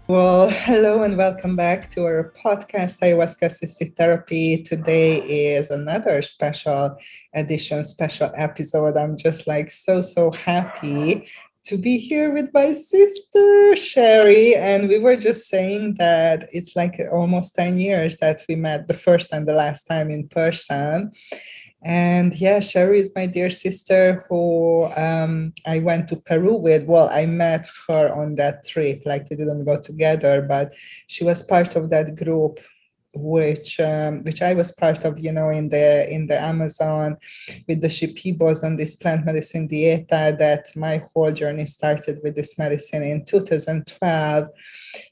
Well, hello and welcome back to our podcast, Ayahuasca Assisted Therapy. Today is another special edition, special episode. I'm just like so happy to be here with my sister, Sherry. And we were just saying that it's like almost 10 years that we met the first and the last time in person. And yeah, Sherry is my dear sister who I went to Peru with. Well, I met her on that trip, like we didn't go together, but she was part of that group which I was part of, in the Amazon with the Shipibos on this plant medicine dieta. That my whole journey started with this medicine in 2012.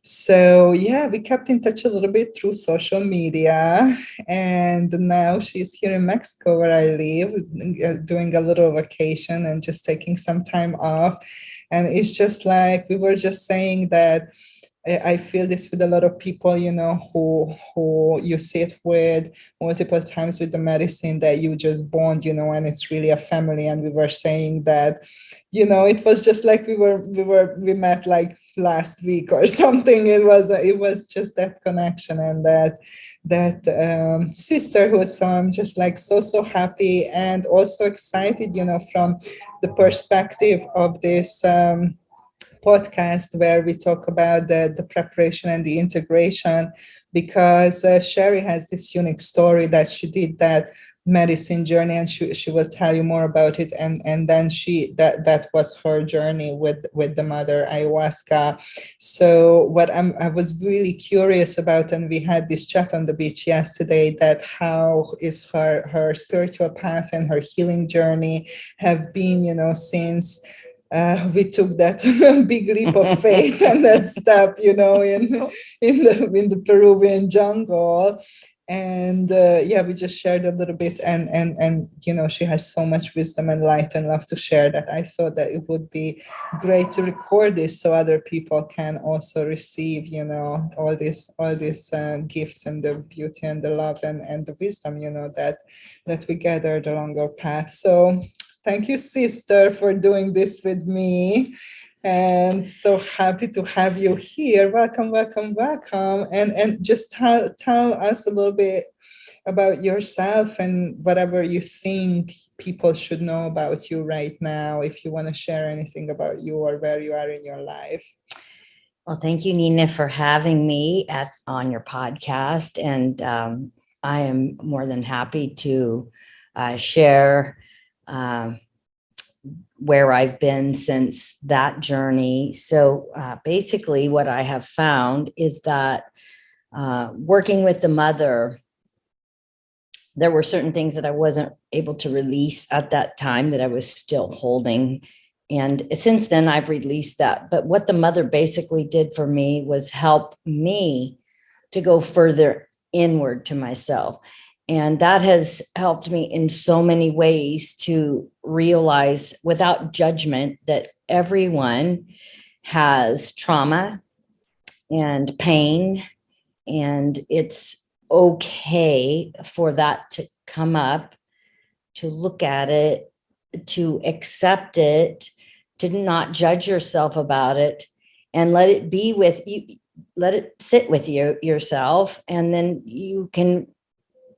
So yeah, we kept in touch a little bit through social media, and now she's here in Mexico where I live, doing a little vacation and just taking some time off. And it's just like we were just saying that I feel this with a lot of people, who you sit with multiple times with the medicine, that you just bond, and it's really a family. And we were saying that, it was just like we met like last week or something. It was just that connection and that sisterhood. So I'm just like so happy and also excited, from the perspective of this. Podcast where we talk about the preparation and the integration, because Sherry has this unique story that she did that medicine journey, and she will tell you more about it. And then that was her journey with the mother ayahuasca. So what I was really curious about, and we had this chat on the beach yesterday, that how is her spiritual path and her healing journey have been, since we took that big leap of faith and that step, in the Peruvian jungle. And yeah, we just shared a little bit, and she has so much wisdom and light and love to share, that I thought that it would be great to record this so other people can also receive, all these gifts and the beauty and the love and the wisdom, that we gathered along our path. So thank you, sister, for doing this with me. And so happy to have you here. Welcome, welcome, welcome. And just tell us a little bit about yourself and whatever you think people should know about you right now, if you want to share anything about you or where you are in your life. Well, thank you, Nina, for having me on your podcast. And I am more than happy to share where I've been since that journey. So basically, what I have found is that working with the mother, there were certain things that I wasn't able to release at that time that I was still holding. And since then, I've released that. But what the mother basically did for me was help me to go further inward to myself. And that has helped me in so many ways to realize without judgment that everyone has trauma and pain, and it's okay for that to come up, to look at it, to accept it, to not judge yourself about it, and let it be with you, let it sit with you yourself, and then you can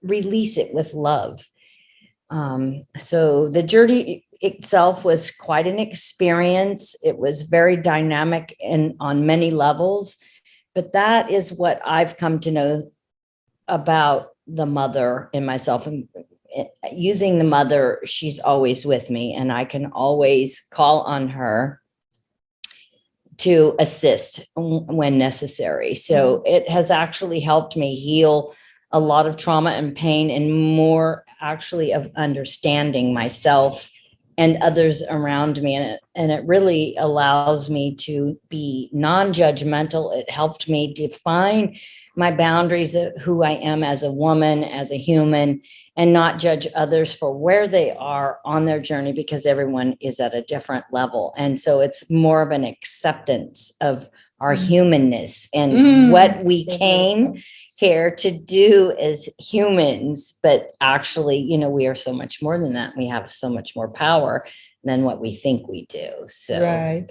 release it with love. So the journey itself was quite an experience. It was very dynamic and on many levels, but that is what I've come to know about the mother and myself. And using the mother, she's always with me, and I can always call on her to assist when necessary. So it has actually helped me heal a lot of trauma and pain, and more actually of understanding myself and others around me. And it really allows me to be non-judgmental. It helped me define my boundaries of who I am as a woman, as a human, and not judge others for where they are on their journey, because everyone is at a different level. And so it's more of an acceptance of our humanness and what we came here to do as humans. But actually, we are so much more than that. We have so much more power than what we think we do. So, right.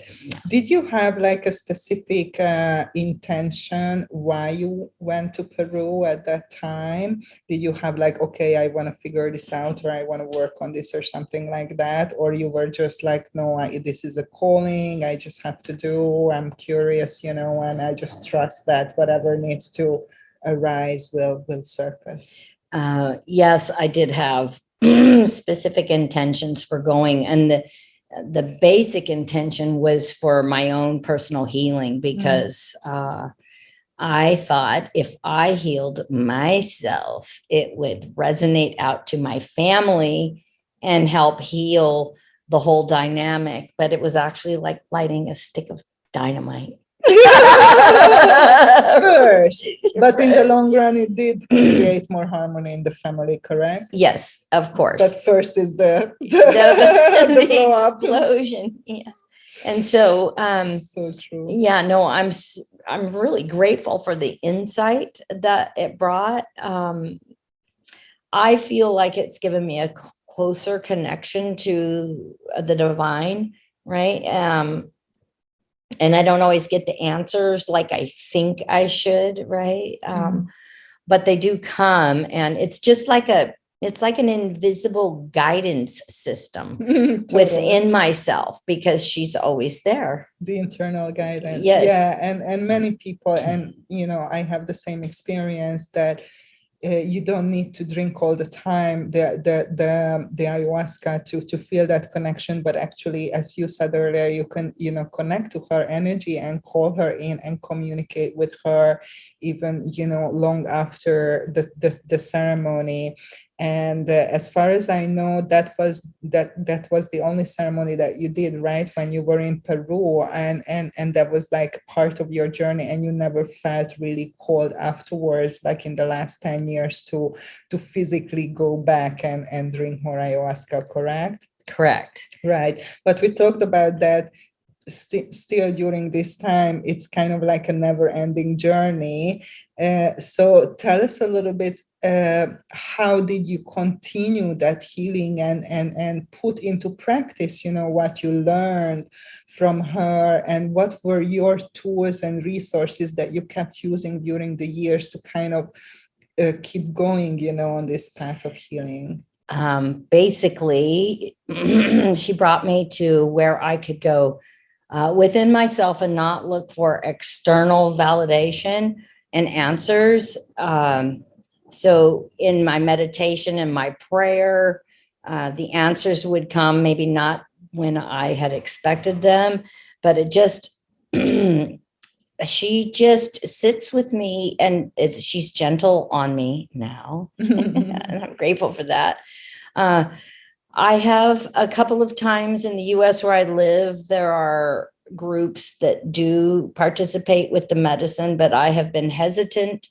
Did you have like a specific intention why you went to Peru at that time? Did you have like, okay, I want to figure this out, or I want to work on this, or something like that? Or you were just like, no, this is a calling, I just have to do, I'm curious, and I just trust that whatever needs to arise will surface. Yes, I did have specific intentions for going, and the basic intention was for my own personal healing, because I thought if I healed myself, it would resonate out to my family and help heal the whole dynamic. But it was actually like lighting a stick of dynamite. First, but in the long run, it did create more harmony in the family, correct? Yes, of course. But first is the the explosion. Yes. And so, so true. Yeah, no, I'm really grateful for the insight that it brought. I feel like it's given me a closer connection to the divine, right? And I don't always get the answers like I think I should, right? But they do come, and it's just like it's like an invisible guidance system totally. Within myself, because she's always there. The internal guidance. Yes. Yeah. And many people, and I have the same experience, that you don't need to drink all the time the ayahuasca to feel that connection, but actually, as you said earlier, you can connect to her energy and call her in and communicate with her even long after the ceremony. And as far as I know, that was the only ceremony that you did, right, when you were in Peru, and that was like part of your journey, and you never felt really called afterwards, like in the last 10 years, to physically go back and drink more ayahuasca, correct? Correct. Right. But we talked about that. Still during this time, it's kind of like a never-ending journey. So tell us a little bit, how did you continue that healing and put into practice what you learned from her, and what were your tools and resources that you kept using during the years to kind of keep going on this path of healing? Basically, she brought me to where I could go within myself and not look for external validation and answers. So in my meditation and my prayer, the answers would come, maybe not when I had expected them, but it just, she just sits with me, and she's gentle on me now. And I'm grateful for that. I have a couple of times in the US where I live, there are groups that do participate with the medicine, but I have been hesitant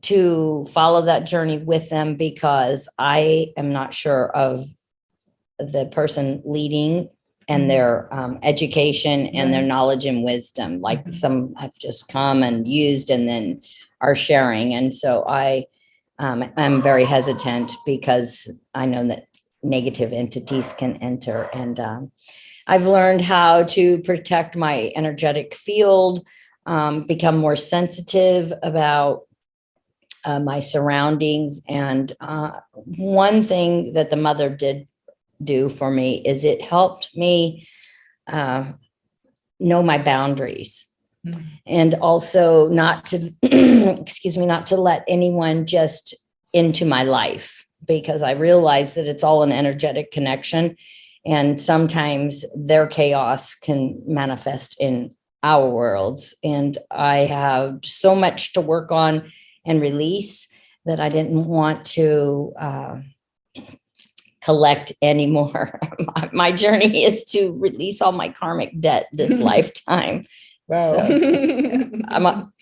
to follow that journey with them because I am not sure of the person leading and their education and their knowledge and wisdom. Like some have just come and used and then are sharing. And so I'm very hesitant because I know that negative entities can enter. And I've learned how to protect my energetic field, become more sensitive about my surroundings. And one thing that the mother did do for me is it helped me know my boundaries. And also not to, excuse me, not to let anyone just into my life, because I realize that it's all an energetic connection. And sometimes their chaos can manifest in our worlds. And I have so much to work on and release that I didn't want to collect anymore. My journey is to release all my karmic debt this lifetime. Wow. So,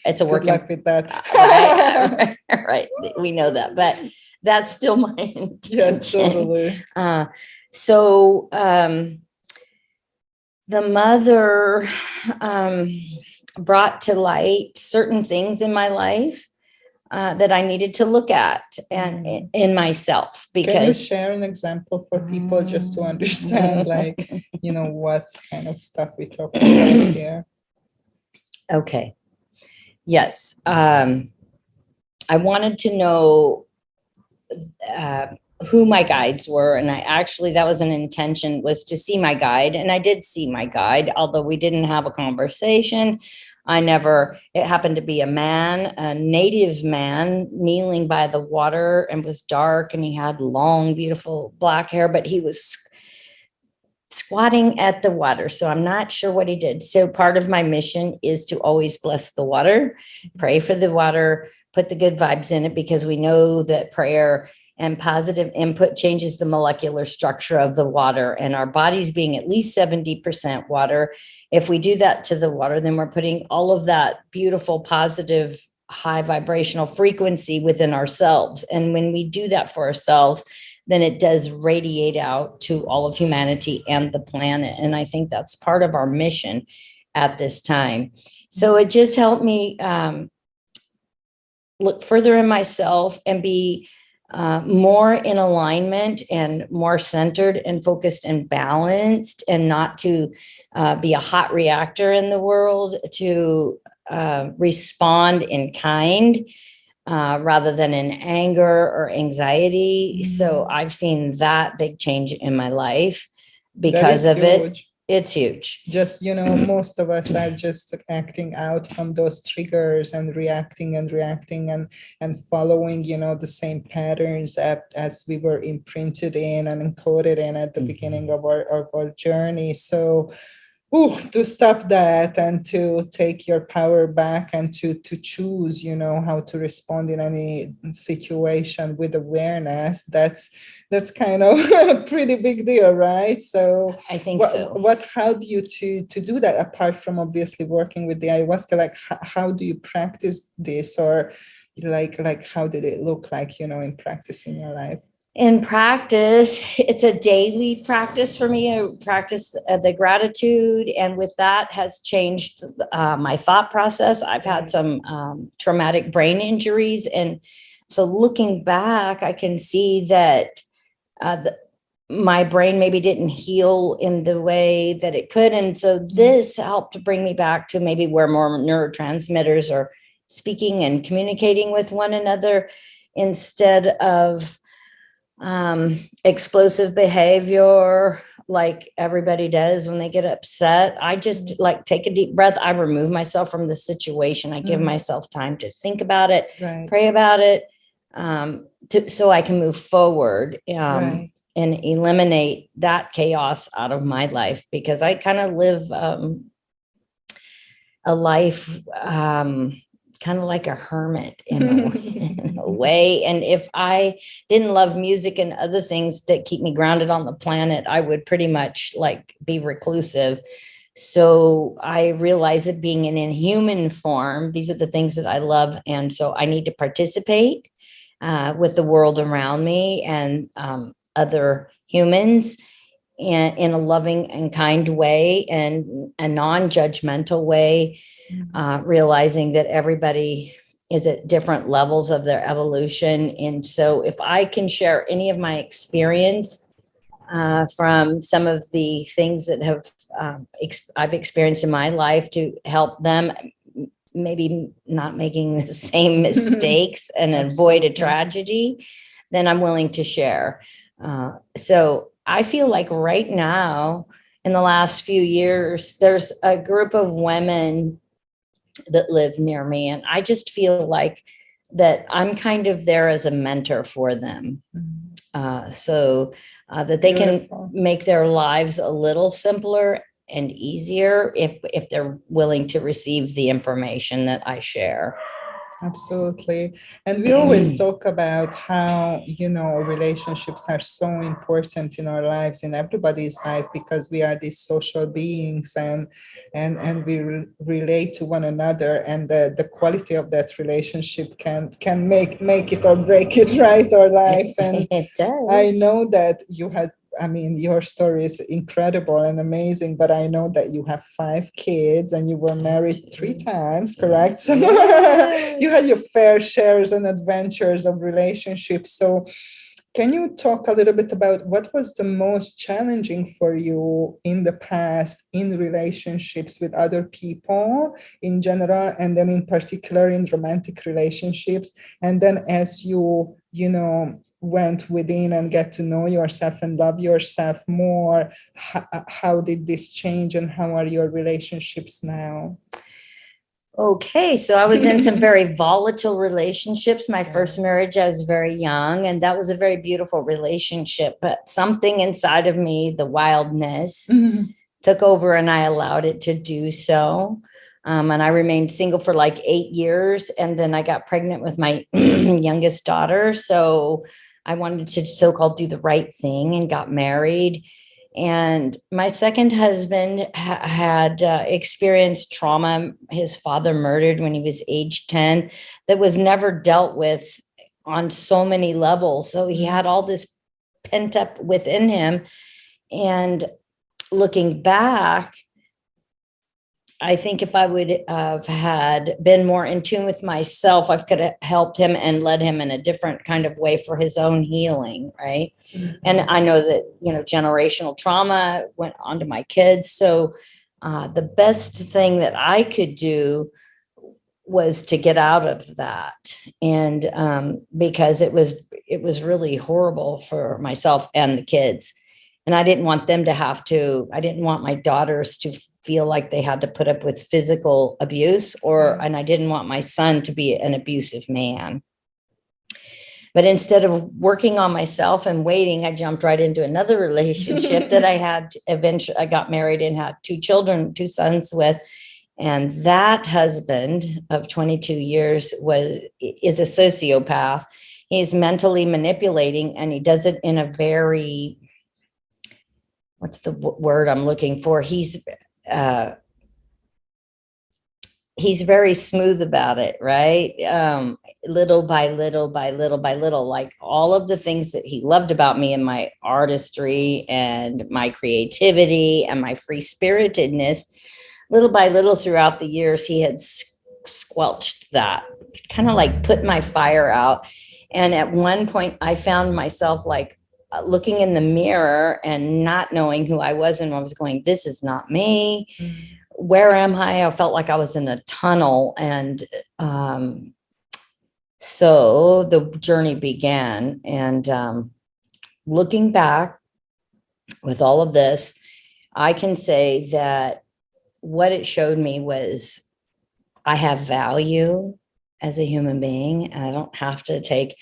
it's a work. Good luck with that. Right. We know that, but that's still my intention. Yeah, totally. So the mother brought to light certain things in my life that I needed to look at and in myself. Because can you share an example for people just to understand, like, what kind of stuff we're talking about here? Okay. Yes. I wanted to know uh, who my guides were. And that was an intention, was to see my guide. And I did see my guide, although we didn't have a conversation. It happened to be a man, a native man, kneeling by the water, and was dark, and he had long, beautiful black hair, but he was squatting at the water. So I'm not sure what he did. So part of my mission is to always bless the water, pray for the water, put the good vibes in it, because we know that prayer and positive input changes the molecular structure of the water, and our bodies being at least 70% water. If we do that to the water, then we're putting all of that beautiful, positive, high vibrational frequency within ourselves. And when we do that for ourselves, then it does radiate out to all of humanity and the planet. And I think that's part of our mission at this time. So it just helped me look further in myself and be more in alignment and more centered and focused and balanced, and not to be a hot reactor in the world, to respond in kind rather than in anger or anxiety. So I've seen that big change in my life because of it. It's huge. Just, most of us are just acting out from those triggers and reacting and following, the same patterns as we were imprinted in and encoded in at the beginning of our journey. So to stop that and to take your power back and to choose, how to respond in any situation with awareness, that's kind of a pretty big deal, right? So I think so. What helped you to do that, apart from obviously working with the ayahuasca? Like, how do you practice this, or like how did it look like, in practice in your life? In practice, it's a daily practice for me. I practice the gratitude, and with that has changed my thought process. I've had some traumatic brain injuries, and so looking back, I can see that my brain maybe didn't heal in the way that it could, and so this helped to bring me back to maybe where more neurotransmitters are speaking and communicating with one another, instead of explosive behavior like everybody does when they get upset. I just like take a deep breath. I remove myself from the situation. I give myself time to think about it, pray about it, so I can move forward and eliminate that chaos out of my life, because I kind of live a life kind of like a hermit in a way. And if I didn't love music and other things that keep me grounded on the planet, I would pretty much like be reclusive. So I realize that being in a human form, these are the things that I love. And so I need to participate with the world around me and other humans in a loving and kind way and a non-judgmental way. Realizing that everybody is at different levels of their evolution. And so if I can share any of my experience from some of the things that have I've experienced in my life to help them, maybe not making the same mistakes and avoid a tragedy, then I'm willing to share. So I feel like right now, in the last few years, there's a group of women that live near me, and I just feel like that I'm kind of there as a mentor for them, so that they can make their lives a little simpler and easier if they're willing to receive the information that I share. Absolutely. And we always talk about how, relationships are so important in our lives, in everybody's life, because we are these social beings and we relate to one another, and the quality of that relationship can make it or break it, right? Our life. And it does. I know that you have I mean, your story is incredible and amazing, but I know that you have 5 kids and you were married 3 times, correct? So you had your fair shares and adventures of relationships. So can you talk a little bit about what was the most challenging for you in the past in relationships with other people in general, and then in particular in romantic relationships? And then as went within and get to know yourself and love yourself more, how did this change and how are your relationships now? Okay, so I was in some very volatile relationships. My first marriage, I was very young, and that was a very beautiful relationship. But something inside of me, the wildness, took over, and I allowed it to do so. And I remained single for like 8 years, and then I got pregnant with my youngest daughter. So I wanted to so-called do the right thing and got married. And my second husband had experienced trauma. His father murdered when he was age 10 that was never dealt with on so many levels. So he had all this pent up within him. And looking back, I think if I would have had been more in tune with myself, I could have helped him and led him in a different kind of way for his own healing, right? And I know that, generational trauma went onto my kids. So the best thing that I could do was to get out of that. And because it was really horrible for myself and the kids. And I didn't want them to I didn't want my daughters to feel like they had to put up with physical abuse and I didn't want my son to be an abusive man. But instead of working on myself and waiting, I jumped right into another relationship that I had. Eventually, I got married and had 2 children, 2 sons with. And that husband of 22 years is a sociopath. He's mentally manipulating, and he does it in a very, what's the word I'm looking for? He's very smooth about it, right? Little by little by little by little, like all of the things that he loved about me and my artistry and my creativity and my free spiritedness, little by little throughout the years, he had squelched that, kind of like put my fire out. And at one point I found myself like looking in the mirror and not knowing who I was. And I was going, this is not me. Where am I? I felt like I was in a tunnel. And so the journey began. And looking back with all of this, I can say that what it showed me was I have value as a human being, and I don't have to take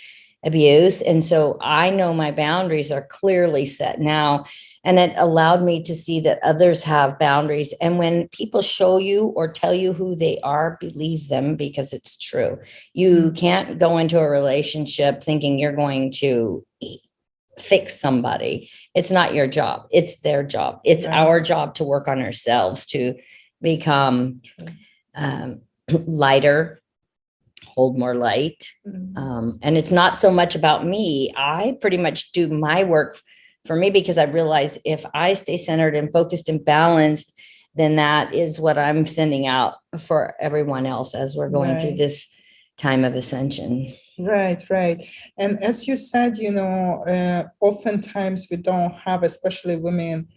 abuse. And so I know my boundaries are clearly set now. And it allowed me to see that others have boundaries. And when people show you or tell you who they are, believe them, because it's true. You can't go into a relationship thinking you're going to fix somebody. It's not your job. It's their job. It's our job to work on ourselves, to become lighter, hold more light. And it's not so much about me. I pretty much do my work for me, because I realize if I stay centered and focused and balanced, then that is what I'm sending out for everyone else as we're going through this time of ascension. Right. And as you said, oftentimes we don't have, especially women,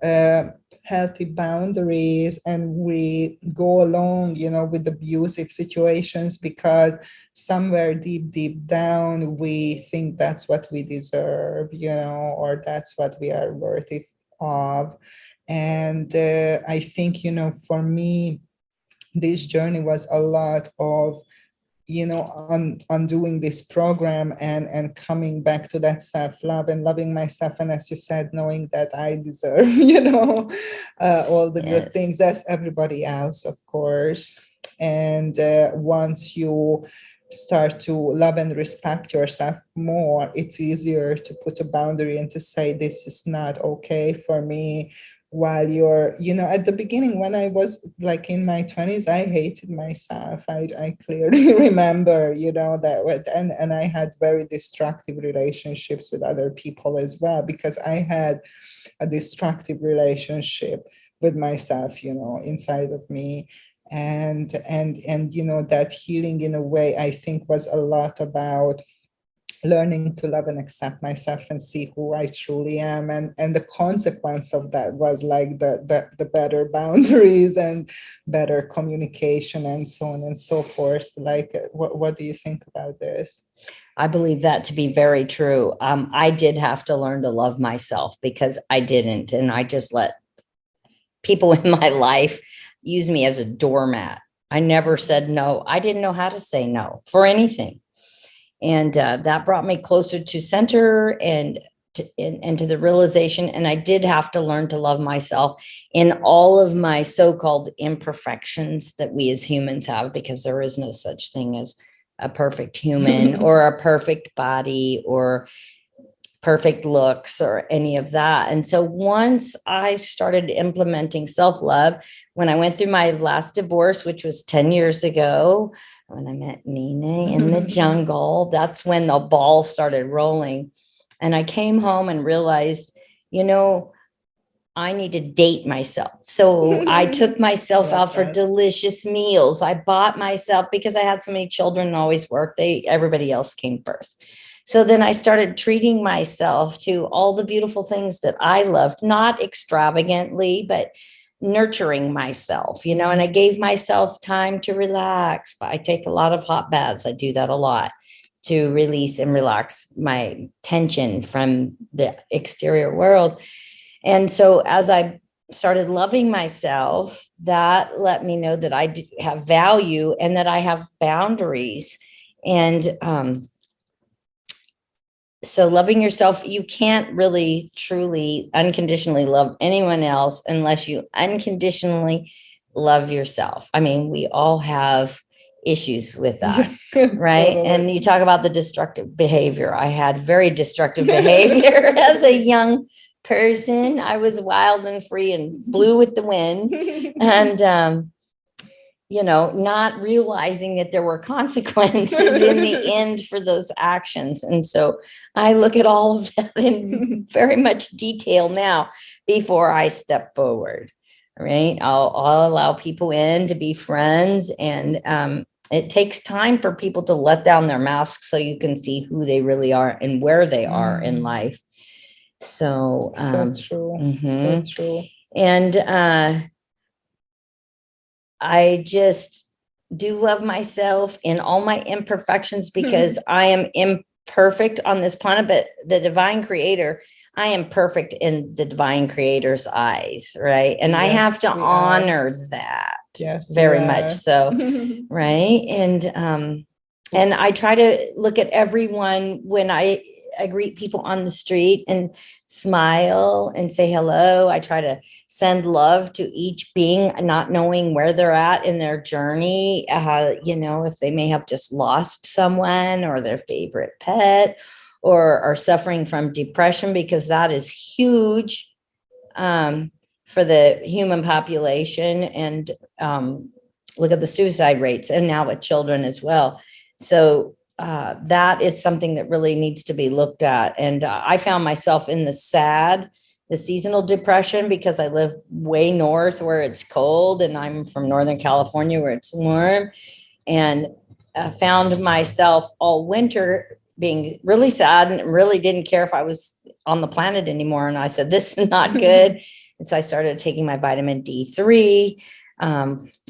healthy boundaries, and we go along, with abusive situations because somewhere deep down we think that's what we deserve, or that's what we are worthy of. And I think, for me, this journey was a lot of undoing this program and coming back to that self-love and loving myself. And as you said, knowing that I deserve, all the good things as everybody else, of course. And once you start to love and respect yourself more, it's easier to put a boundary and to say, this is not okay for me. while you're, at the beginning, when I was like in my 20s, I hated myself. I clearly remember, and I had very destructive relationships with other people as well, because I had a destructive relationship with myself, inside of me. And that healing, in a way, I think was a lot about learning to love and accept myself and see who I truly am. And the consequence of that was like the better boundaries and better communication and so on and so forth. Like, what do you think about this? I believe that to be very true. I did have to learn to love myself because I didn't. And I just let people in my life use me as a doormat. I never said no. I didn't know how to say no for anything. And that brought me closer to center and to the realization. And I did have to learn to love myself in all of my so-called imperfections that we as humans have, because there is no such thing as a perfect human or a perfect body or perfect looks or any of that. And so once I started implementing self-love, when I went through my last divorce, which was 10 years ago, when I met Nene in the jungle, that's when the ball started rolling. And I came home and realized, I need to date myself. So I took myself out for delicious meals. I bought myself, because I had so many children and always worked, everybody else came first. So then I started treating myself to all the beautiful things that I loved, not extravagantly, but nurturing myself, and I gave myself time to relax. I take a lot of hot baths. I do that a lot to release and relax my tension from the exterior world. And so as I started loving myself, that let me know that I have value and that I have boundaries. And so loving yourself, you can't really, truly, unconditionally love anyone else unless you unconditionally love yourself. I mean, we all have issues with that, right? Totally. And you talk about the destructive behavior. I had very destructive behavior as a young person. I was wild and free and blew with the wind. And, not realizing that there were consequences in the end for those actions. And so I look at all of that in very much detail now before I step forward, right? I'll allow people in to be friends. And it takes time for people to let down their masks so you can see who they really are and where they are in life. So, true. So true. And I just do love myself in all my imperfections, because I am imperfect on this planet, but the divine creator, I am perfect in the divine creator's eyes, right? And I have to honor that. Yes, very much so. Right. And I try to look at everyone when I greet people on the street and smile and say hello. I try to send love to each being, not knowing where they're at in their journey. If they may have just lost someone or their favorite pet, or are suffering from depression, because that is huge for the human population. And look at the suicide rates, and now with children as well. So that is something that really needs to be looked at. And I found myself in the seasonal depression, because I live way north where it's cold, and I'm from Northern California where it's warm, and found myself all winter being really sad and really didn't care if I was on the planet anymore. And I said, this is not good. And so I started taking my vitamin D3,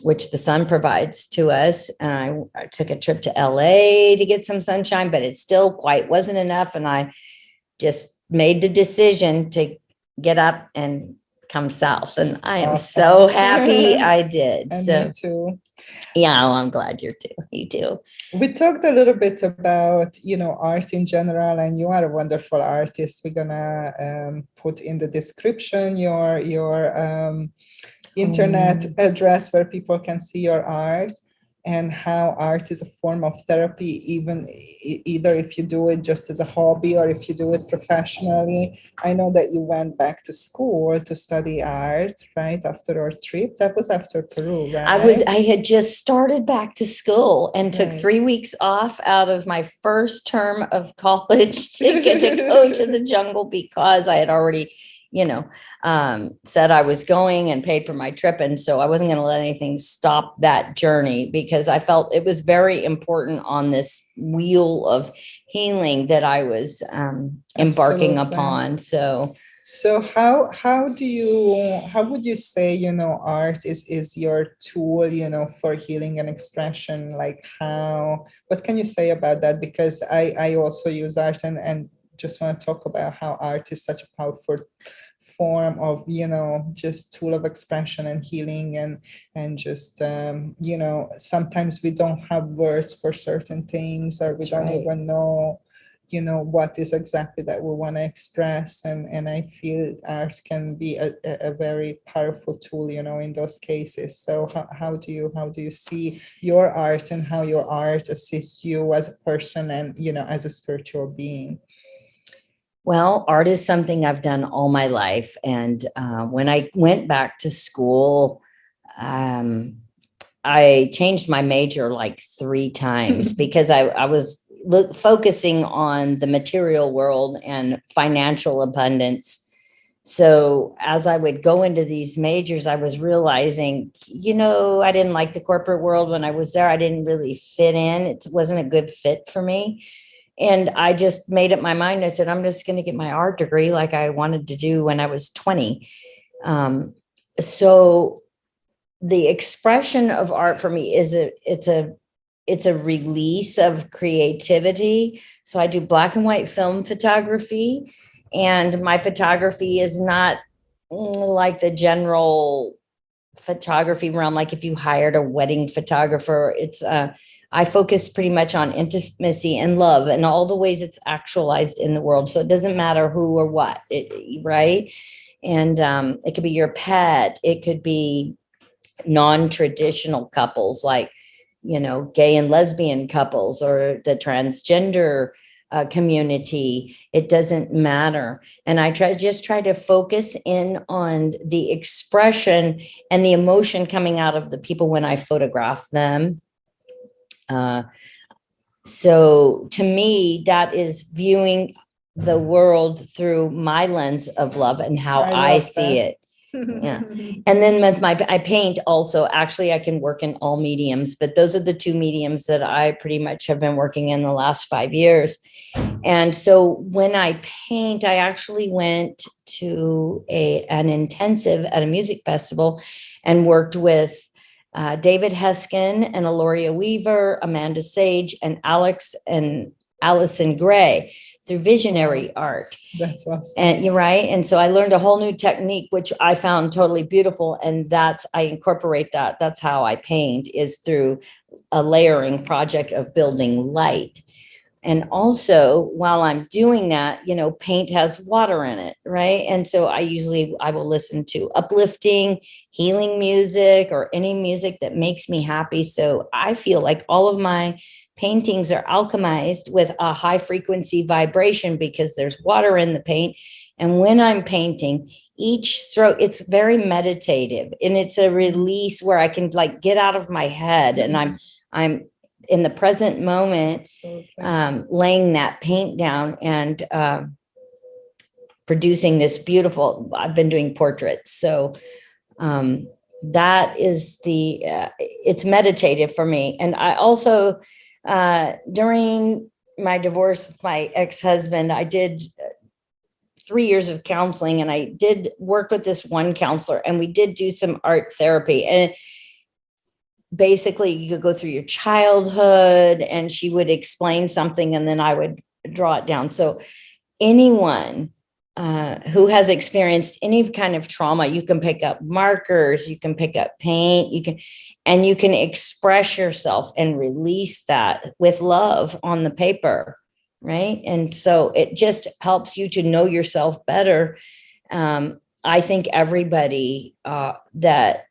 which the sun provides to us. And I took a trip to LA to get some sunshine, but it still quite wasn't enough. And I just made the decision to get up and come south. And I am so happy I did. And so me too. Yeah, well, I'm glad you too. We talked a little bit about, art in general, and you are a wonderful artist. We're gonna put in the description your internet address where people can see your art. and how art is a form of therapy, even either if you do it just as a hobby or if you do it professionally. I know that you went back to school to study art, right, after our trip. That was after Peru, right? I had just started back to school and took Right. 3 weeks off out of my first term of college to get to go to the jungle because I had already, said I was going and paid for my trip. And so I wasn't going to let anything stop that journey because I felt it was very important on this wheel of healing that I was embarking Absolutely. upon. So how would you say, art is your tool, for healing and expression? Like what can you say about that? Because I also use art, and just want to talk about how art is such a powerful form of, just tool of expression and healing, and just sometimes we don't have words for certain things, or we That's don't right. even know, what is exactly that we want to express, and I feel art can be a very powerful tool, in those cases. So how do you see your art, and how your art assists you as a person, and as a spiritual being? Well, art is something I've done all my life. And when I went back to school, um, I changed my major like 3 times because I was focusing on the material world and financial abundance. So as I would go into these majors, I was realizing, I didn't like the corporate world when I was there. I didn't really fit in. It wasn't a good fit for me. And I just made up my mind. I said, I'm just going to get my art degree like I wanted to do when I was 20. Um, so the expression of art for me it's a release of creativity. So I do black and white film photography, and my photography is not like the general photography realm. Like if you hired a wedding photographer, I focus pretty much on intimacy and love and all the ways it's actualized in the world. So it doesn't matter who or what, right? And it could be your pet. It could be non-traditional couples like, gay and lesbian couples or the transgender community. It doesn't matter. And I try to focus in on the expression and the emotion coming out of the people when I photograph them. So to me, that is viewing the world through my lens of love and how I see it. Yeah. And then with I paint also. Actually, I can work in all mediums, but those are the 2 mediums that I pretty much have been working in the last 5 years. And so when I paint, I actually went to an intensive at a music festival and worked with David Heskin and Aloria Weaver, Amanda Sage, and Allison Gray through visionary art. That's awesome. And you're right. And so I learned a whole new technique, which I found totally beautiful. And I incorporate that. That's how I paint, is through a layering project of building light. And also while I'm doing that, paint has water in it, right? And so I will listen to uplifting, healing music or any music that makes me happy. So I feel like all of my paintings are alchemized with a high frequency vibration because there's water in the paint. And when I'm painting, each stroke, it's very meditative, and it's a release where I can like get out of my head, and I'm in the present moment, laying that paint down and producing this beautiful, I've been doing portraits. So that is it's meditative for me. And I also, during my divorce with my ex-husband, I did 3 years of counseling, and I did work with this one counselor, and we did do some art therapy. And basically you could go through your childhood and she would explain something and then I would draw it down. So anyone who has experienced any kind of trauma, you can pick up markers, you can pick up paint, you can express yourself and release that with love on the paper, right? And so it just helps you to know yourself better. I think everybody that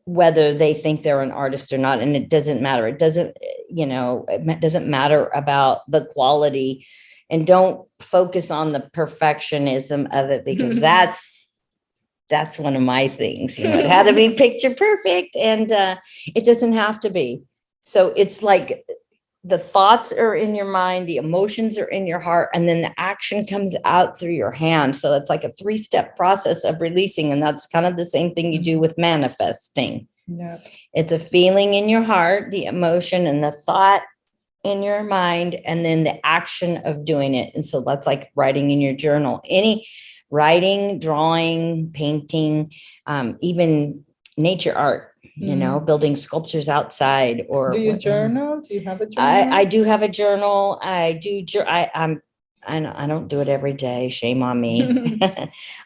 whether they think they're an artist or not. And it doesn't matter. It doesn't, it doesn't matter about the quality, and don't focus on the perfectionism of it, because that's one of my things, it had to be picture perfect, and it doesn't have to be. So it's like the thoughts are in your mind, the emotions are in your heart, and then the action comes out through your hand. So it's like a 3-step process of releasing. And that's kind of the same thing you do with manifesting. Yeah. It's a feeling in your heart, the emotion, and the thought in your mind, and then the action of doing it. And so that's like writing in your journal, any writing, drawing, painting, even nature art, building sculptures outside. Or do you whatever. Journal? Do you have a journal? I do have a journal. I don't do it every day. Shame on me.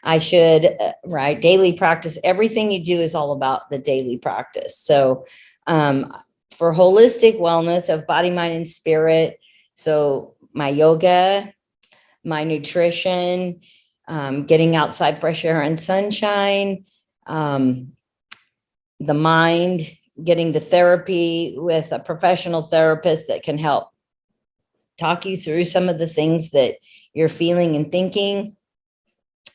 I should, right? Daily practice. Everything you do is all about the daily practice. So, for holistic wellness of body, mind, and spirit. So my yoga, my nutrition, getting outside fresh air and sunshine, the mind, getting the therapy with a professional therapist that can help talk you through some of the things that you're feeling and thinking.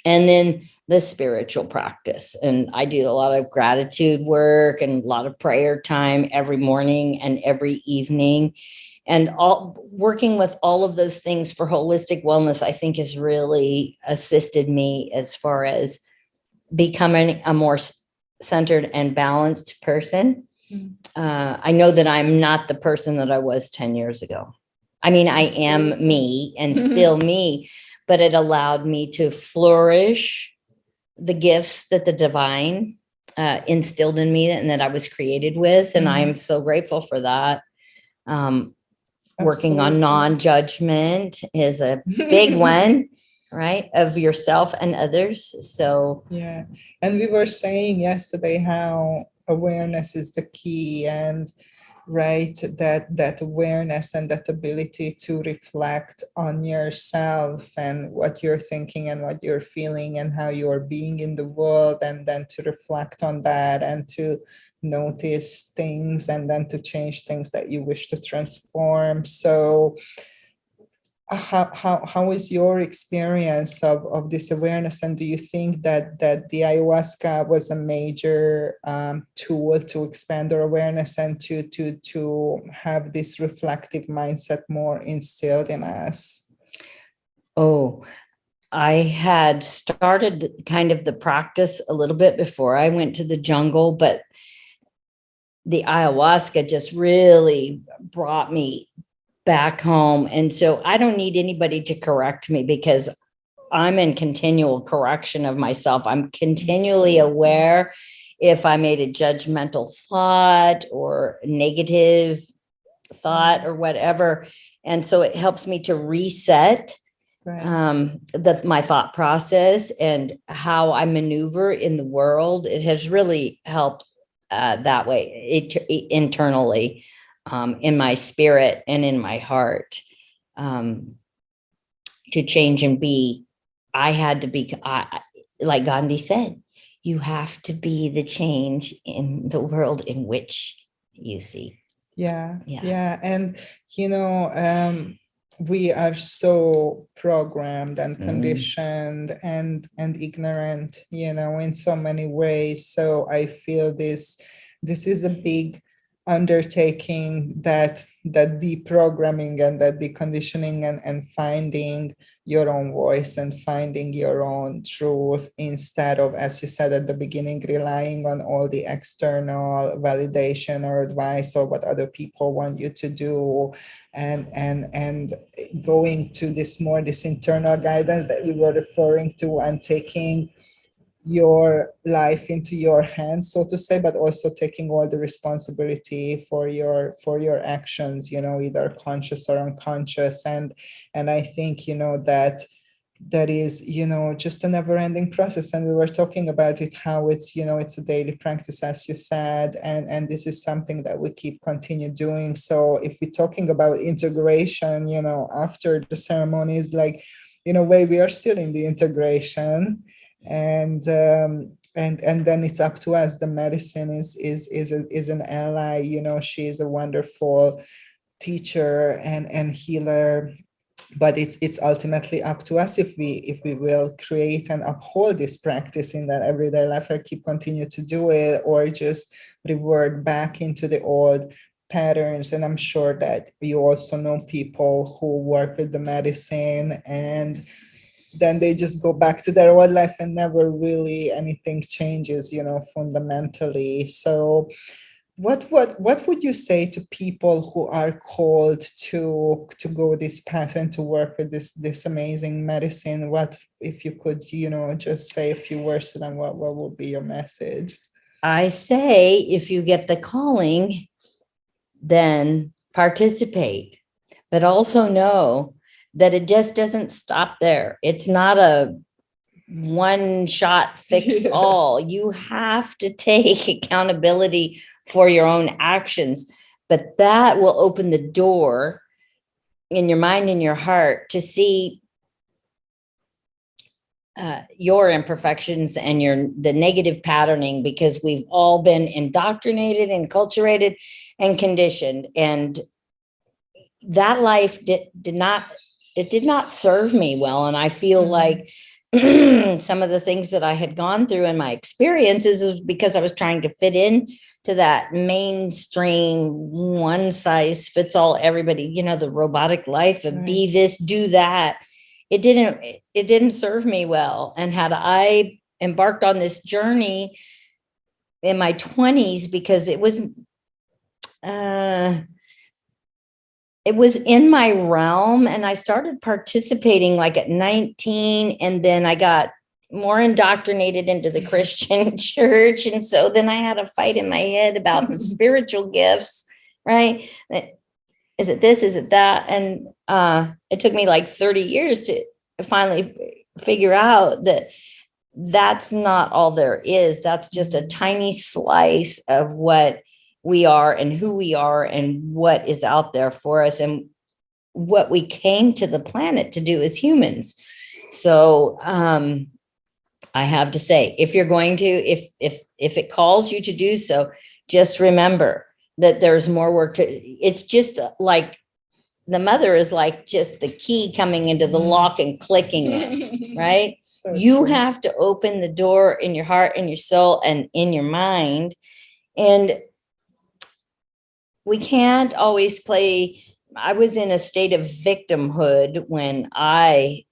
And then the spiritual practice. And I do a lot of gratitude work and a lot of prayer time every morning and every evening. And working with all of those things for holistic wellness, I think, has really assisted me as far as becoming a more centered and balanced person. I know that I'm not the person that I was 10 years ago. I mean, I am me and still me, but it allowed me to flourish the gifts that the divine instilled in me and that I was created with. And I am so grateful for that. Working on non-judgment is a big one, right? Of yourself and others. So, yeah. And we were saying yesterday how awareness is the key, and right, that awareness and that ability to reflect on yourself and what you're thinking and what you're feeling and how you're being in the world, and then to reflect on that and to notice things and then to change things that you wish to transform. So how is your experience of this awareness, and do you think that the ayahuasca was a major tool to expand our awareness and to have this reflective mindset more instilled in us? Oh, I had started kind of the practice a little bit before I went to the jungle, but the ayahuasca just really brought me back home. And so I don't need anybody to correct me, because I'm in continual correction of myself. I'm continually aware if I made a judgmental thought or negative thought or whatever. And so it helps me to reset my thought process and how I maneuver in the world. It has really helped that way internally, in my spirit and in my heart, to change and be. I had to be, like Gandhi said, you have to be the change in the world in which you see. Yeah. And, we are so programmed and conditioned and ignorant, in so many ways. So I feel this is a big undertaking, that deprogramming and that deconditioning and finding your own voice and finding your own truth, instead of, as you said at the beginning, relying on all the external validation or advice or what other people want you to do, and going to this internal guidance that you were referring to, and taking your life into your hands, so to say, but also taking all the responsibility for your actions, either conscious or unconscious. And I think, that is, just a never-ending process. And we were talking about it, how it's, it's a daily practice, as you said, and this is something that we continue doing. So if we're talking about integration, after the ceremonies, like, in a way, we are still in the integration. And and then it's up to us. The medicine is an ally. She is a wonderful teacher and healer, but it's ultimately up to us if we will create and uphold this practice in that everyday life, or continue to do it, or just revert back into the old patterns. And I'm sure that you also know people who work with the medicine and then they just go back to their old life and never really anything changes, fundamentally. So what would you say to people who are called to go this path and to work with this amazing medicine? What if you could, just say a few words to them? What would be your message? I say, if you get the calling, then participate, but also know that it just doesn't stop there. It's not a one shot fix all. You have to take accountability for your own actions, but that will open the door in your mind and your heart to see your imperfections and the negative patterning, because we've all been indoctrinated, enculturated, and conditioned. And that life did not serve me well. And I feel like some of the things that I had gone through in my experiences is because I was trying to fit in to that mainstream one size fits all, everybody, the robotic life of be this, do that. It didn't serve me well. And had I embarked on this journey in my 20s, because it was in my realm, and I started participating like at 19, and then I got more indoctrinated into the Christian church. And so then I had a fight in my head about the spiritual gifts, right? Is it this? Is it that? And it took me like 30 years to finally figure out that that's not all there is. That's just a tiny slice of what we are and who we are and what is out there for us and what we came to the planet to do as humans. So I have to say, if you're going to, if it calls you to do so, just remember that there's more work to, it's just like the mother is like just the key coming into the lock and clicking it, right? So you have to open the door in your heart and your soul and in your mind. And we can't always play. I was in a state of victimhood when I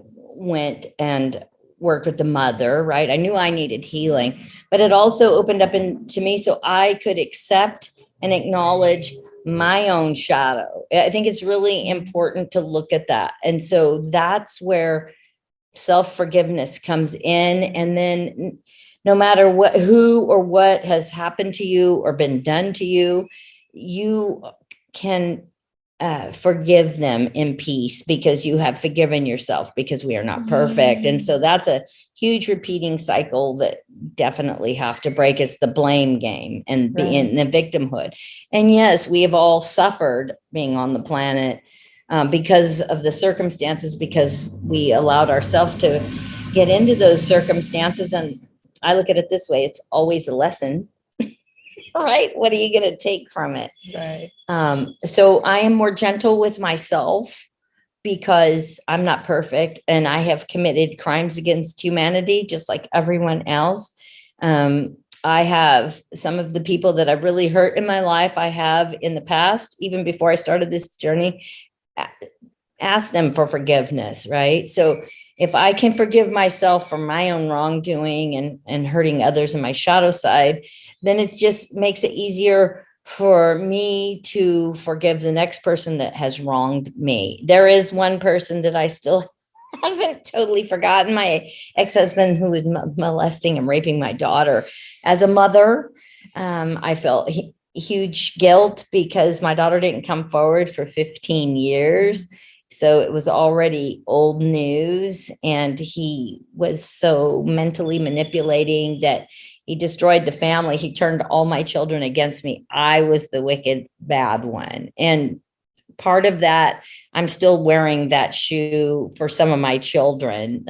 went and worked with the mother, right? I knew I needed healing, but it also opened up to me so I could accept and acknowledge my own shadow. I think it's really important to look at that. And so that's where self-forgiveness comes in. And then no matter what, who or what has happened to you or been done to you, you can forgive them in peace because you have forgiven yourself, because we are not perfect. And so that's a huge repeating cycle that definitely have to break. It's the blame game and be in the victimhood. And yes, we have all suffered being on the planet because of the circumstances, because we allowed ourselves to get into those circumstances. And I look at it this way, it's always a lesson. Right? What are you going to take from it? Right. So I am more gentle with myself because I'm not perfect and I have committed crimes against humanity, just like everyone else. I have some of the people that I've really hurt in my life. I have in the past, even before I started this journey, asked them for forgiveness. Right. So if I can forgive myself for my own wrongdoing and hurting others in my shadow side, then it just makes it easier for me to forgive the next person that has wronged me. There is one person that I still haven't totally forgotten, my ex-husband who was molesting and raping my daughter. As a mother, I felt huge guilt because my daughter didn't come forward for 15 years. So it was already old news, and he was so mentally manipulating that he destroyed the family. He turned all my children against me. I was the wicked, bad one. And part of that, I'm still wearing that shoe for some of my children.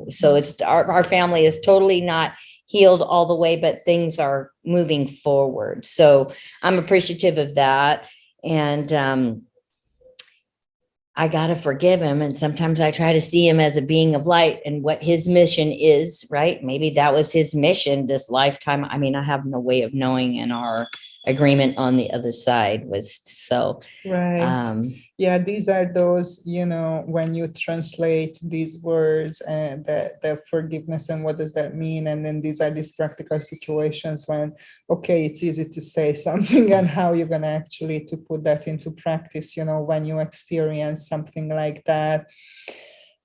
So it's our family is totally not healed all the way, but things are moving forward. So I'm appreciative of that. And I got to forgive him. And sometimes I try to see him as a being of light and what his mission is, right? Maybe that was his mission this lifetime. I mean, I have no way of knowing, and our agreement on the other side was so. Right. Yeah, these are those, when you translate these words and the forgiveness and what does that mean? And then these are these practical situations when, okay, it's easy to say something and how you're going to actually to put that into practice, when you experience something like that.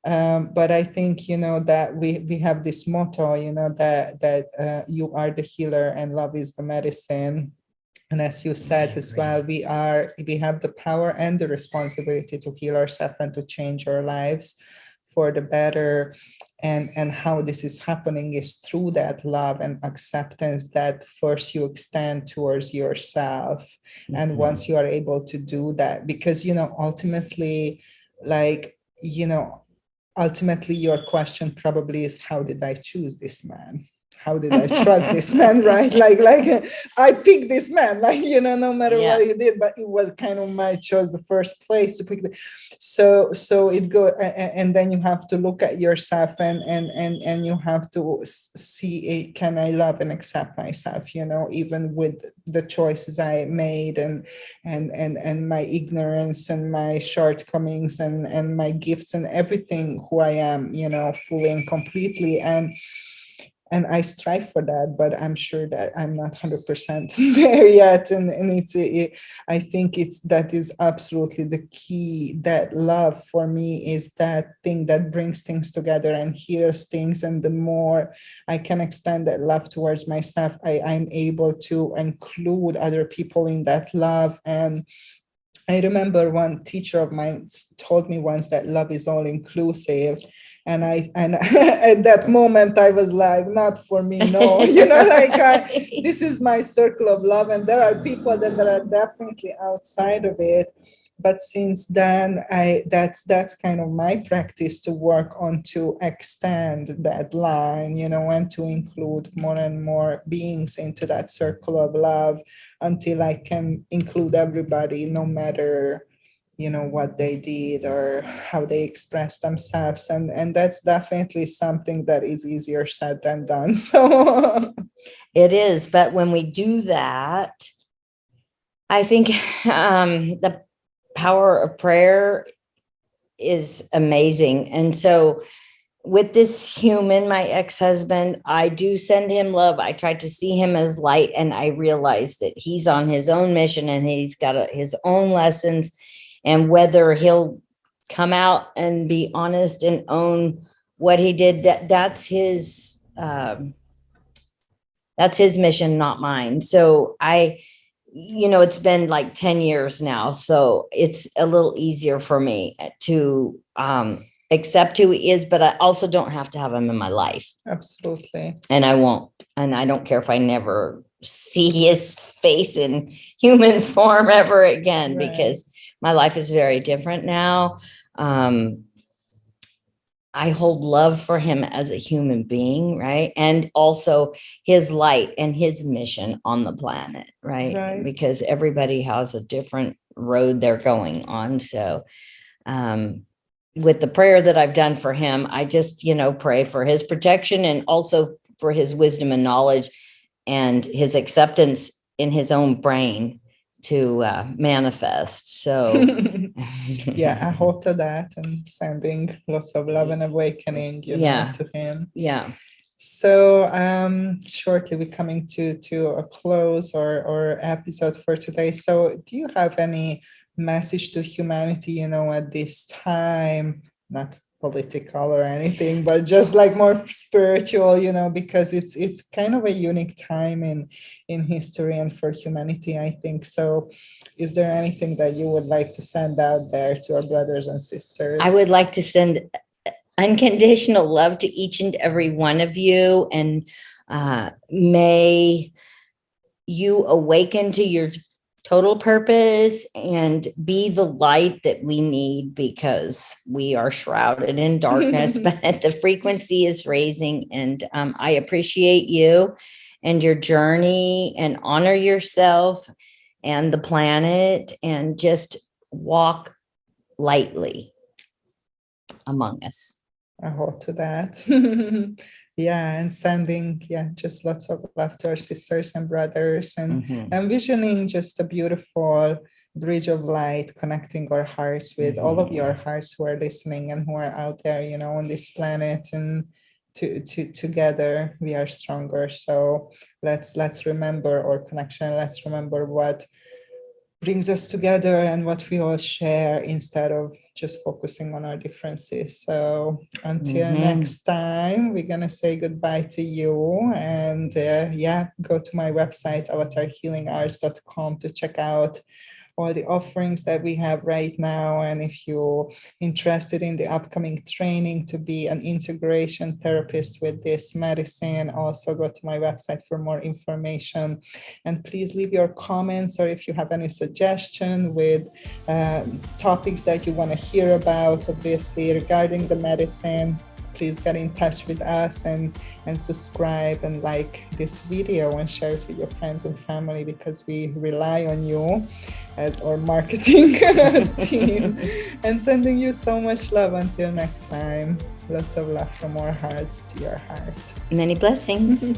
But I think, that we have this motto, that you are the healer and love is the medicine. And as you said as well, we have the power and the responsibility to heal ourselves and to change our lives for the better. And how this is happening is through that love and acceptance that first you extend towards yourself. Mm-hmm. And once you are able to do that, because, ultimately, ultimately your question probably is, how did I choose this man? How did I trust this man, right? Like I picked this man, no matter what he did, but it was kind of my choice, the first place to pick. So it go, and then you have to look at yourself and you have to see, can I love and accept myself, even with the choices I made and my ignorance and my shortcomings and my gifts and everything who I am, fully and completely. And I strive for that, but I'm sure that I'm not 100% there yet. And I think that is absolutely the key. That love for me is that thing that brings things together and heals things. And the more I can extend that love towards myself, I'm able to include other people in that love. And I remember one teacher of mine told me once that love is all inclusive. And at that moment I was like, not for me, no, this is my circle of love, and there are people that are definitely outside of it. But since then, that's kind of my practice, to work on to extend that line, and to include more and more beings into that circle of love until I can include everybody, no matter what they did or how they express themselves. And that's definitely something that is easier said than done. So it is. But when we do that, I think the power of prayer is amazing. And so with this human, my ex-husband, I do send him love. I try to see him as light, and I realize that he's on his own mission and he's got his own lessons. And whether he'll come out and be honest and own what he did, that's his mission, not mine. So it's been like 10 years now, so it's a little easier for me to accept who he is, but I also don't have to have him in my life. Absolutely. And I won't. And I don't care if I never see his face in human form ever again, right, because my life is very different now. I hold love for him as a human being, right? And also his light and his mission on the planet, right? Because everybody has a different road they're going on. So with the prayer that I've done for him, I just, pray for his protection and also for his wisdom and knowledge and his acceptance in his own brain to manifest. So yeah, I hold to that, and sending lots of love and awakening, to him. Yeah. So shortly we're coming to a close or episode for today. So do you have any message to humanity, at this time? Not political or anything, but just like more spiritual, because it's kind of a unique time in history and for humanity, I think. So is there anything that you would like to send out there to our brothers and sisters? I would like to send unconditional love to each and every one of you, and may you awaken to your total purpose and be the light that we need, because we are shrouded in darkness, but the frequency is raising. And I appreciate you and your journey, and honor yourself and the planet, and just walk lightly among us. I hold to that. Yeah, and sending, just lots of love to our sisters and brothers, and envisioning just a beautiful bridge of light connecting our hearts with all of your hearts who are listening and who are out there, on this planet. And together we are stronger. So let's remember our connection. Let's remember what brings us together and what we all share, instead of just focusing on our differences. So until next time, we're gonna say goodbye to you, and go to my website avatarhealingarts.com to check out all the offerings that we have right now. And if you're interested in the upcoming training to be an integration therapist with this medicine, also go to my website for more information. And please leave your comments, or if you have any suggestion with topics that you want to hear about, obviously, regarding the medicine, please get in touch with us, and subscribe and like this video and share it with your friends and family, because we rely on you as our marketing team. And sending you so much love. Until next time, lots of love from our hearts to your heart. Many blessings.